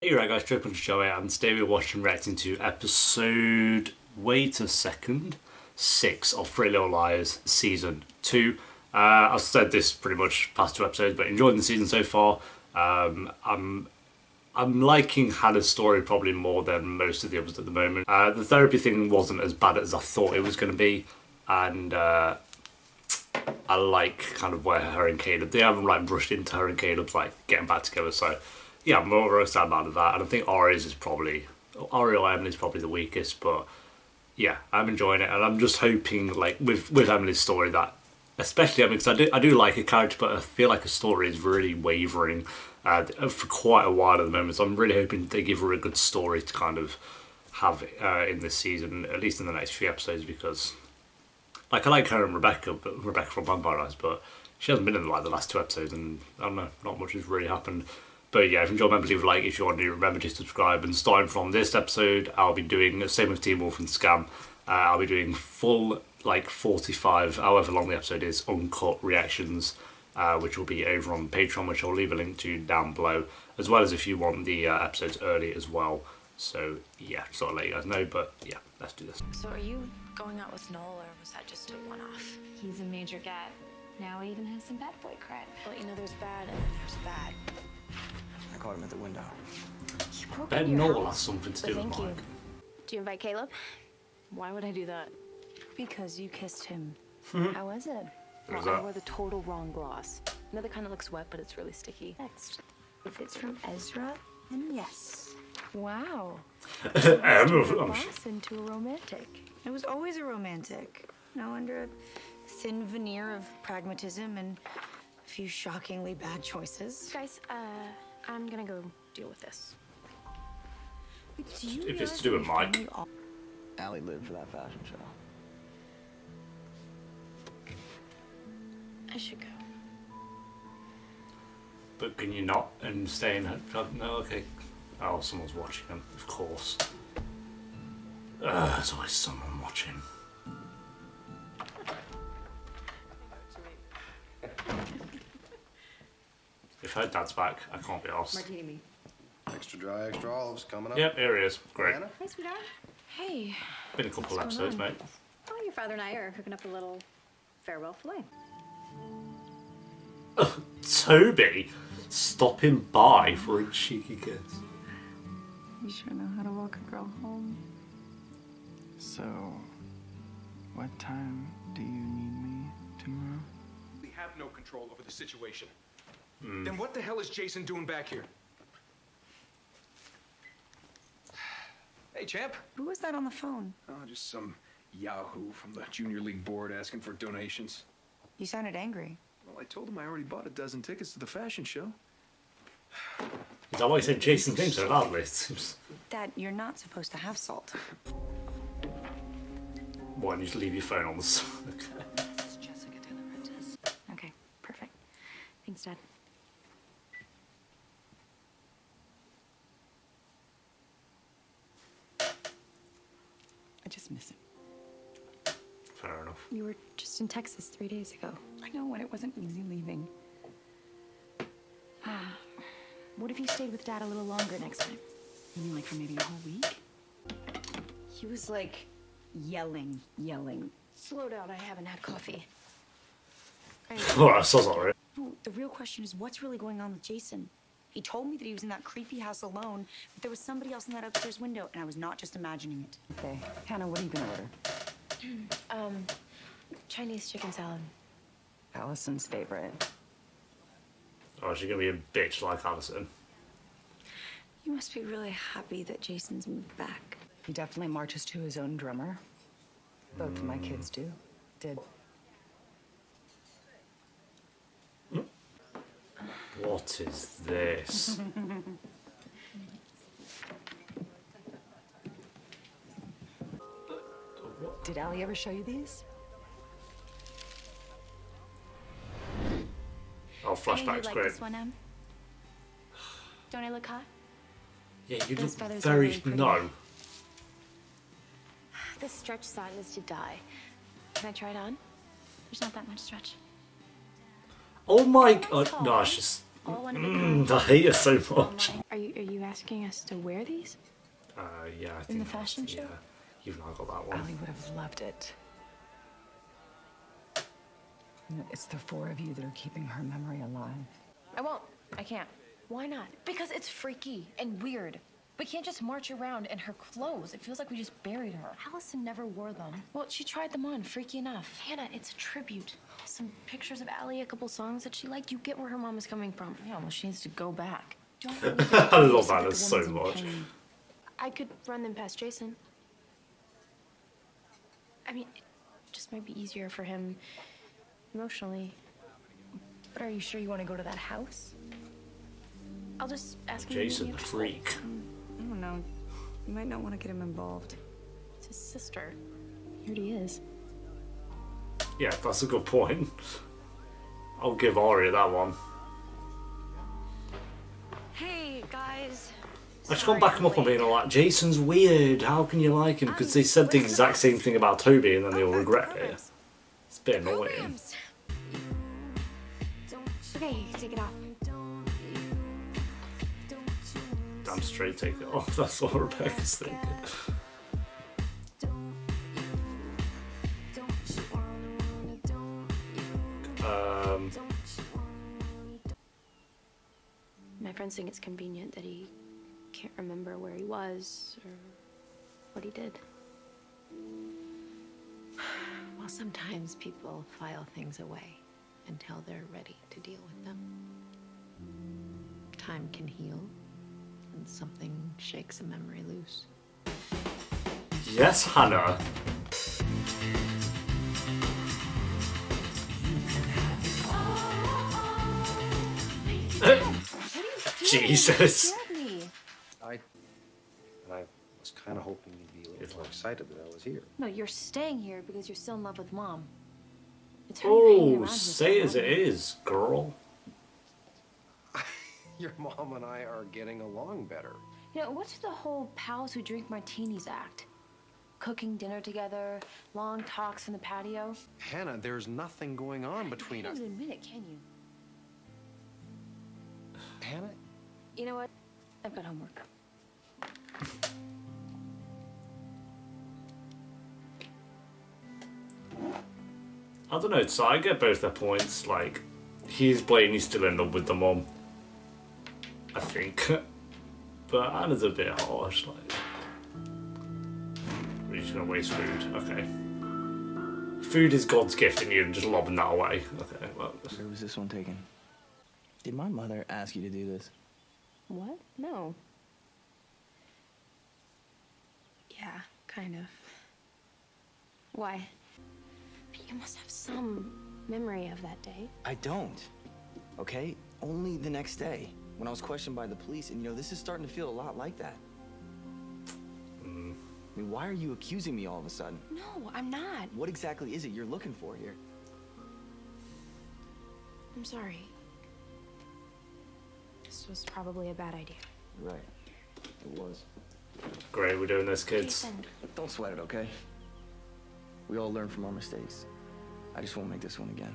Hey right guys, Triple Joey, and today we're watching reacting to episode, wait a second, 6 of Three Little Liars Season 2. I've said this pretty much past 2 episodes, but enjoying the season so far. I'm liking Hannah's story probably more than most of the others at the moment. The therapy thing wasn't as bad as I thought it was going to be, and I like kind of where her and Caleb, they haven't like brushed into her and Caleb's like getting back together, so yeah, I'm more excited about that. And I think Ari's is probably, Ari or Emily's probably the weakest, but yeah, I'm enjoying it, and I'm just hoping like with Emily's story that, especially Emily, because I do like her character, but I feel like her story is really wavering for quite a while at the moment. So I'm really hoping they give her a good story to kind of have in this season, at least in the next few episodes, because like I like her and Rebecca, but Rebecca from Vampire Eyes, but she hasn't been in like the last 2 episodes, and I don't know, not much has really happened. But yeah, if you enjoy, remember to leave a like. If you want to, remember to subscribe. And starting from this episode, I'll be doing the same with Teen Wolf and Scam. I'll be doing full, like 45, however long the episode is, uncut reactions, which will be over on Patreon, which I'll leave a link to down below, as well as if you want the episodes early as well. So yeah, just I'll let you guys know. But yeah, let's do this. So are you going out with Noel, or was that just a one-off? He's a major get. Now he even has some bad boy cred. Well, you know, there's bad and then there's bad. I caught him at the window. Bet Noel has something to do with Thank you. Mike. Do you invite Caleb? Why would I do that? Because you kissed him. How was it? What was I that? wore the total wrong gloss. You know, the kind that looks wet, but it's really sticky. Next. If it's from Ezra, then yes. Wow. I'm Gloss into a romantic. I was always a romantic. You know, under a thin veneer of pragmatism and a few shockingly bad choices. Guys, I'm gonna go deal with this. Do you If it's realize to do with that Mike. we all- Allie lived for that fashion show. I should go. But can you not and stay in? No, okay. Oh, someone's watching them, of course. There's always someone watching. If her dad's back, I can't be asked. Martini me. Extra dry, extra olives coming up. Yep, here he is. Great. Hannah? Hey, sweetheart. Hey. Been a couple What's episodes, going mate. Oh, your father and I are cooking up a little farewell filet. Toby, stopping by for a cheeky kiss. You sure know how to walk a girl home. So, what time do you need me tomorrow? We have no control over the situation. Then what the hell is Jason doing back here? Hey, champ. Who was that on the phone? Oh, just some yahoo from the Junior League board asking for donations. You sounded angry. Well, I told him I already bought a dozen tickets to the fashion show. Is that why you said Jason James so loudly? Dad, you're not supposed to have salt. Why don't you just leave your phone on the side? This is Jessica De Laurentiis. Okay, perfect. Thanks, Dad. I just miss him. Fair enough. You were just in Texas 3 days ago. I know, and it wasn't easy leaving. What if you stayed with Dad a little longer next time? You mean like for maybe a whole week? He was like yelling. Slow down, I haven't had coffee. Alright, so sorry. No, the real question is what's really going on with Jason? He told me that he was in that creepy house alone, but there was somebody else in that upstairs window, and I was not just imagining it. Okay, Hannah, what are you gonna order? Chinese chicken salad. Allison's favorite. Oh, she's gonna be a bitch like Alison. You must be really happy that Jason's moved back. He definitely marches to his own drummer. Both of my kids do. Did. What is this? Did Allie ever show you these? Oh, Hey, you flashback's like great. this one, Em? Don't I look hot? Yeah, you Those look feathers are very really pretty. no. This stretch sign is to die. Can I try it on? There's not that much stretch. Oh my Nice god, no, haul. it's just all one of a kind. I hate her so much. Are you asking us to wear these? Yeah, I think In the that's- fashion show? Yeah, you've not got that one. Allie would have loved it. It's the four of you that are keeping her memory alive. I won't. I can't. Why not? Because it's freaky and weird. We can't just march around in her clothes. It feels like we just buried her. Allison never wore them. Well, she tried them on, freaky enough. Hannah, it's a tribute. Some pictures of Allie, a couple songs that she liked. You get where her mom is coming from. Yeah, well, she needs to go back. Don't I love Anna so much. I could run them past Jason. I mean, it just might be easier for him emotionally. But are you sure you want to go to that house? I'll just ask him. to meet me Jason the at- freak. I don't know. You might not want to get him involved. It's his sister. Here he is. Yeah, that's a good point. I'll give Arya that one. Hey guys. I just can't back him up on being all like, Jason's weird, how can you like him? Because they said the exact same thing about Toby and then they all regret it. It's a bit annoying. Okay, take it off. Damn straight take it off, that's what Rebecca's thinking. My friends think it's convenient that he can't remember where he was or what he did. Well, sometimes people file things away until they're ready to deal with them. Time can heal, and something shakes a memory loose. Yes, Hannah. Jesus. I was kind of hoping you'd be a little more excited that I was here. No, you're staying here because you're still in love with Mom. It's her you're hanging Oh, around here say it for. as it is, girl. Your mom and I are getting along better. You know, what's the whole pals who drink martinis act? Cooking dinner together, long talks in the patio. Hannah, there's nothing going on between You us. can't even admit it, can you? Hannah? You know what? I've got homework. I don't know, so I get both their points. Like, he's blatantly still in love with the mom, I think. But Anna's a bit harsh, like. We're just gonna waste food, okay. Food is God's gift and you're just lobbing that away. Okay, well. Where was this one taken? Did my mother ask you to do this? What? No. Yeah, kind of. Why? But you must have some memory of that day. I don't. Okay? Only the next day, when I was questioned by the police, and you know, this is starting to feel a lot like that. I mean, why are you accusing me all of a sudden? No, I'm not. What exactly is it you're looking for here? I'm sorry. This was probably a bad idea. You're right. It was. Great, we're doing this, kids. Jason. Don't sweat it, okay? We all learn from our mistakes. I just won't make this one again.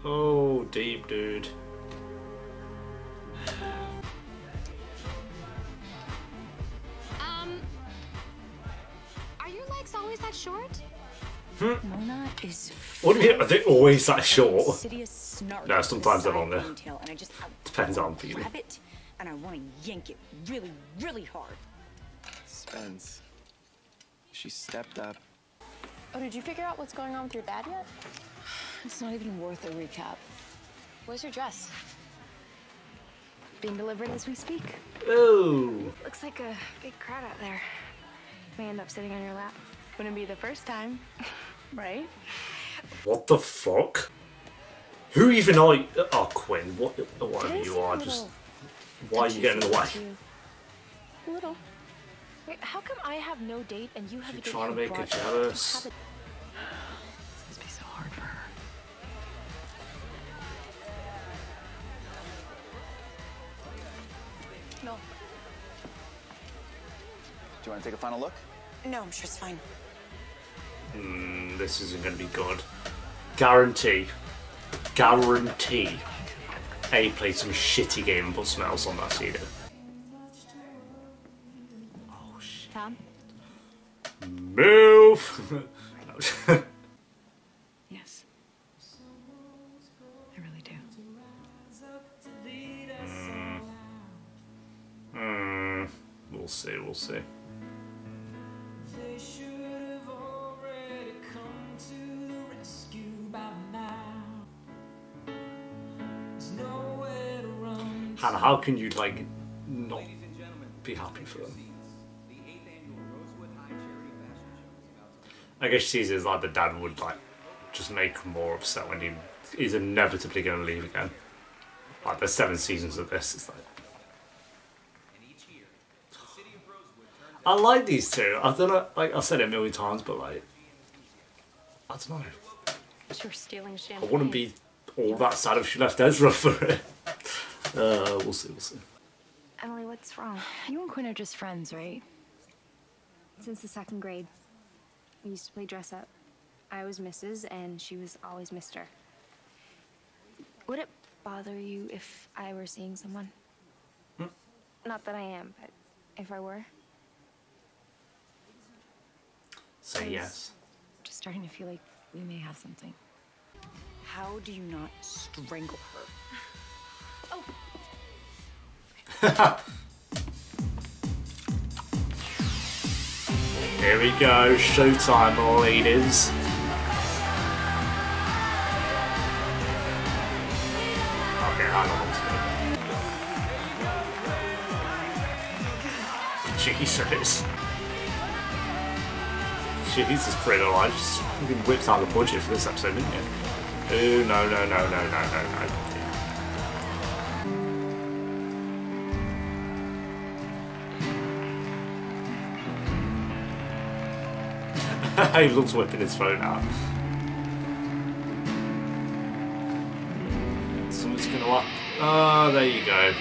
Oh, deep, dude. Are your legs always that short? Mona is. What do you mean? Are they always that short? Insidious snark No, with a sometimes they're side longer. ponytail, and I just Depends how I'm feeling. grab it, and I want to yank it really, really hard. Spence. She stepped up. Oh, did you figure out what's going on with your dad yet? It's not even worth a recap. Where's your dress? Being delivered as we speak. Oh. Looks like a big crowd out there. May end up sitting on your lap. Wouldn't be the first time, right? What the fuck? Who even are you? Oh, Quinn, whatever It is you are, a just. little Why are you getting in the way? A little. Wait, how come I have no date and you have You're a date? trying to who make her brought you? jealous. Have This must be so hard for her. a- No. Do you want to take a final look? No, I'm sure it's fine. This isn't going to be good. Guarantee. Guarantee. A, played some shitty game and put something else on that CD. Oh shit. Tom? Move! Yes. I really do. We'll see, we'll see. Hannah, how can you, like, not be happy for them? I guess she sees it as like the dad would, like, just make her more upset when he's inevitably going to leave again. Like, there's 7 seasons of this, it's like... I like these two. I don't know, like, I've said it a million times, but, like, I don't know. You're stealing I champagne. wouldn't be all that sad if she left Ezra for it. We'll see, we'll see. Emily, what's wrong? You and Quinn are just friends, right? Since the 2nd grade, we used to play dress up. I was Mrs. and she was always Mr. Would it bother you if I were seeing someone? Not that I am, but if I were? Say yes. Just starting to feel like we may have something. How do you not strangle her? Oh, Here we go, showtime, ladies. Okay, I don't know what to do. Jesus. Jesus, pretty alright. Just fucking whipped out the budget for this episode, didn't you? Oh, no, no, no, no, no, no, no. He loves whipping his phone out. Something's gonna happen. Oh, there you go.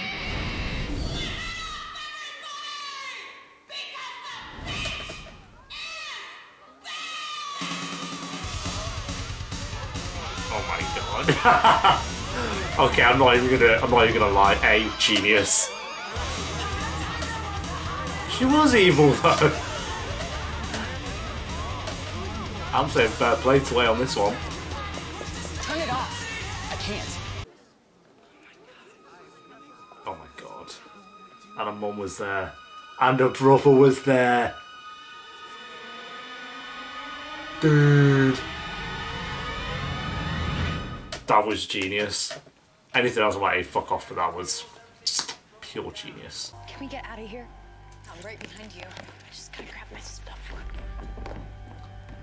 Oh my god. Okay, I'm not even gonna lie. A, genius. She was evil though. I'm saying fair play to Way on this one. Turn it off. I can't. Oh my god. And her mum was there. And her brother was there. Dude. That was genius. Anything else, I'm like, hey, fuck off, but that was pure genius. Can we get out of here? I'm right behind you. I just gotta grab my stuff.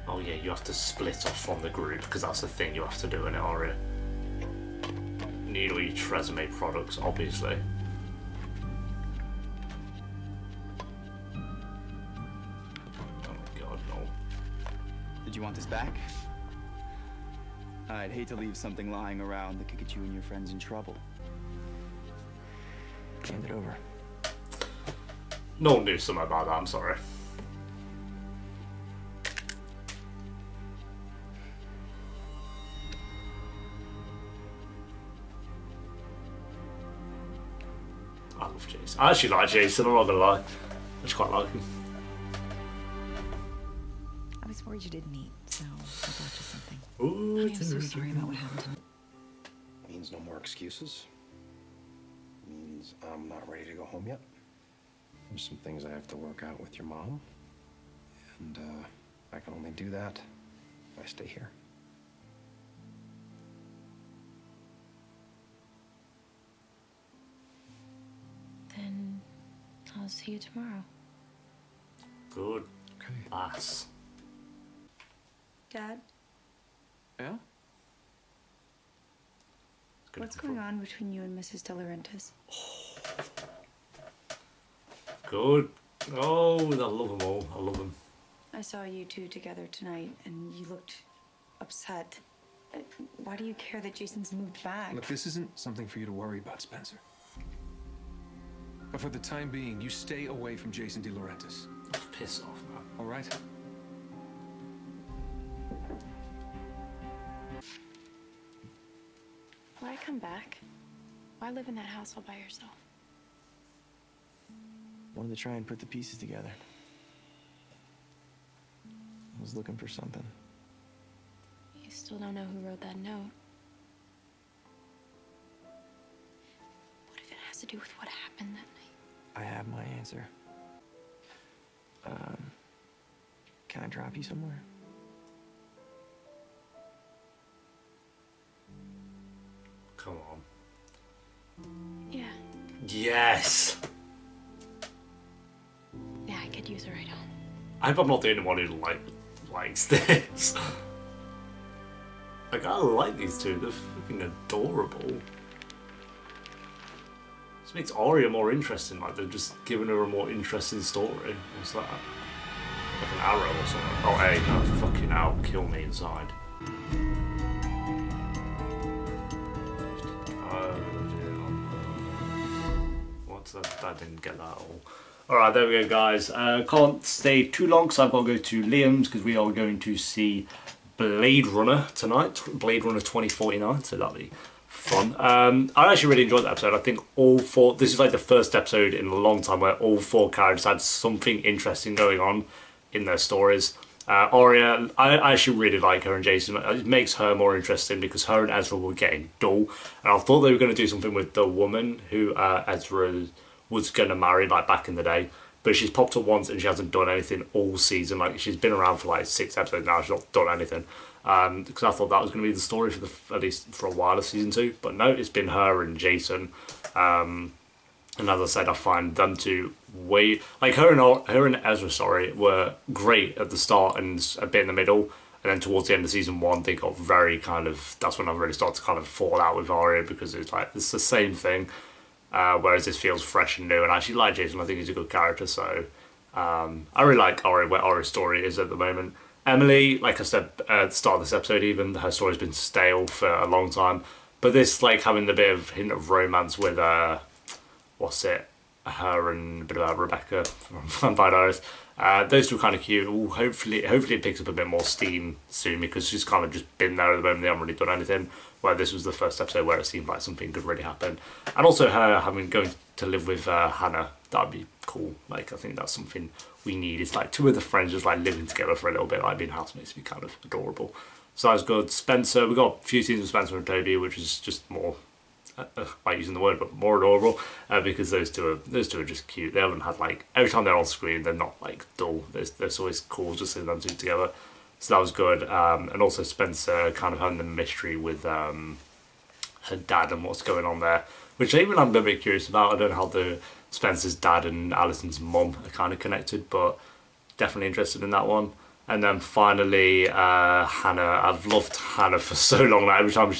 Oh yeah, you have to split off from the group, because that's the thing you have to do in it already. Need all your Tresemme products, obviously. Oh my god, no. Did you want this back? I'd hate to leave something lying around that could get you and your friends in trouble. Hand it over. No one knew something about that, I'm sorry. I love Jason. I actually like Jason, I'm not gonna lie. I just quite like him. I was worried you didn't eat, so I brought you something. Ooh, Honey, I'm so sorry about what happened to me. Means no more excuses. Means I'm not ready to go home yet. There's some things I have to work out with your mom. And I can only do that if I stay here. Then I'll see you tomorrow. Good. Okay. Lass. Dad, Yeah? what's going on between you and Mrs. De Laurentiis? Good. Oh, I love them all. I love them. I saw you two together tonight, and you looked upset. Why do you care that Jason's moved back? Look, this isn't something for you to worry about, Spencer. But for the time being, you stay away from Jason De Laurentiis. Piss off, man. All right? will I come back? Why live in that house all by yourself? Wanted to try and put the pieces together. I was looking for something. You still don't know who wrote that note. What if it has to do with what happened that night? I have my answer. Can I drop you somewhere? Come on. Yeah. Yes! Yeah, I could use a ride home. I hope I'm not the only one who likes this. Like, I like these two. They're freaking adorable. This makes Arya more interesting. Like, they've just given her a more interesting story. What's that? Like an arrow or something. Oh, hey, no, fucking hell. Kill me inside. What's that? I didn't get that at all. Alright, there we go, guys. Can't stay too long because I've got to go to Liam's because we are going to see Blade Runner tonight. Blade Runner 2049, so that'll be fun. I actually really enjoyed that episode. I think all four... This is like the first episode in a long time where all four characters had something interesting going on in their stories. Arya, I actually really like her and Jason. It makes her more interesting because her and Ezra were getting dull. And I thought they were going to do something with the woman who Ezra was going to marry, like, back in the day. But she's popped up once and she hasn't done anything all season. Like, she's been around for like 6 episodes now. She's not done anything. Because I thought that was going to be the story for at least for a while of season 2. But no, it's been her and Jason. And as I said, I find them two way... Like, her and Ezra, sorry, were great at the start and a bit in the middle. And then towards the end of season 1, they got very kind of... That's when I really started to kind of fall out with Arya because it's like, it's the same thing. Whereas this feels fresh and new. And I actually like Jason. I think he's a good character. So I really like Arya, where Arya's story is at the moment. Emily, like I said at the start of this episode even, her story's been stale for a long time. But this, like, having a bit of hint of romance with... what's it? Her and a bit about Rebecca from Vampire Diaries. Those two are kind of cute. Ooh, hopefully it picks up a bit more steam soon because she's kind of just been there at the moment. They haven't really done anything. Where this was the first episode where it seemed like something could really happen. And also her going to live with Hannah. That'd be cool. Like, I think that's something we need. It's like two of the friends just like living together for a little bit. Like being housemates would be kind of adorable. So that's good. Spencer, we got a few scenes with Spencer and Toby, which is just more... like using the word, but more adorable because those two are just cute. They haven't had like every time they're on screen, they're not like dull. There's always cool just seeing them two together. So that was good. And also Spencer kind of having the mystery with her dad and what's going on there, which even I'm a bit curious about. I don't know how the Spencer's dad and Alison's mum are kind of connected, but definitely interested in that one. And then finally Hannah. I've loved Hannah for so long now.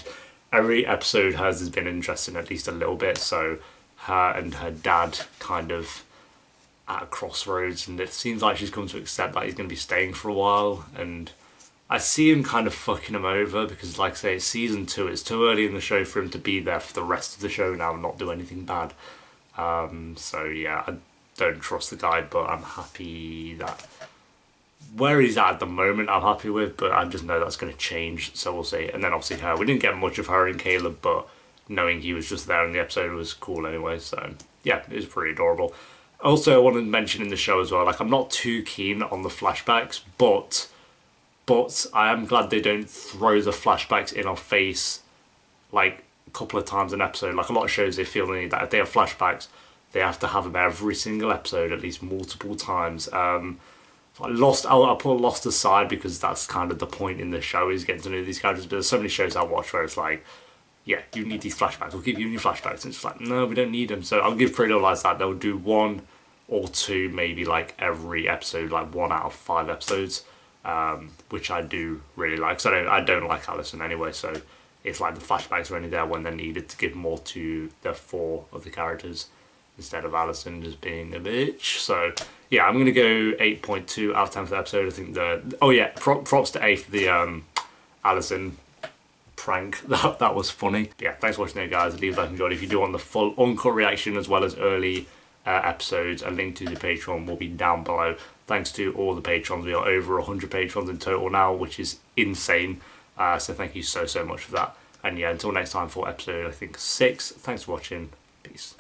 Every episode hers has been interesting at least a little bit, so her and her dad kind of at a crossroads, and it seems like she's come to accept that he's going to be staying for a while, and I see him kind of fucking him over because, like I say, it's season 2, it's too early in the show for him to be there for the rest of the show now and not do anything bad. So yeah, I don't trust the guy, but I'm happy that... Where he's at the moment, I'm happy with, but I just know that's going to change, so we'll see. And then obviously her. We didn't get much of her and Caleb, but knowing he was just there in the episode was cool anyway, so yeah, it was pretty adorable. Also, I wanted to mention in the show as well, like, I'm not too keen on the flashbacks, but I am glad they don't throw the flashbacks in our face, like, a couple of times an episode. Like, a lot of shows, they feel the need that if they have flashbacks, they have to have them every single episode, at least multiple times. I'll put Lost aside because that's kind of the point in the show is getting to know these characters, but there's so many shows I watch where it's like, yeah, you need these flashbacks, we'll give you new flashbacks, and it's like, no, we don't need them. So I'll give Pretty Little Lies that. They'll do 1 or 2 maybe like every episode, like 1 out of 5 episodes, which I do really like. So I don't like Alison anyway, so it's like the flashbacks are only there when they're needed to give more to the 4 of the characters instead of Alison just being a bitch. So yeah, I'm going to go 8.2 out of 10 for the episode. I think oh yeah, props to A for the Alison prank. That was funny. Yeah, thanks for watching there, guys. Leave a like and enjoy. If you do want the full uncut reaction as well as early episodes, a link to the Patreon will be down below. Thanks to all the patrons. We are over 100 patrons in total now, which is insane. So thank you so much for that. And yeah, until next time for episode, I think 6. Thanks for watching. Peace.